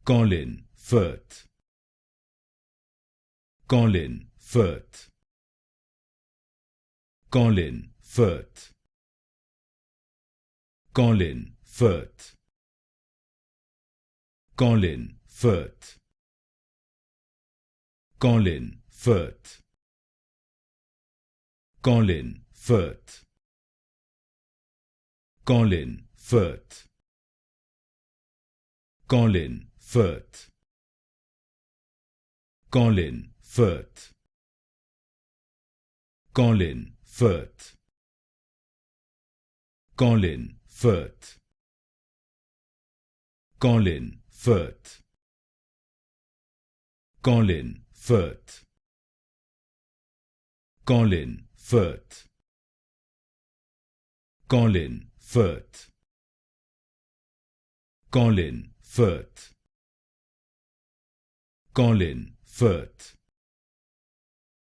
Colin Firth, Colin Firth, Colin Firth, Colin Firth, Colin Firth, Colin Firth, Colin Firth, Colin Firth, Colin Firth, Colin Firth, Colin Firth, Colin Firth, Colin Firth, Colin Firth, Colin Firth, Colin Firth, Colin Firth, Colin Firth,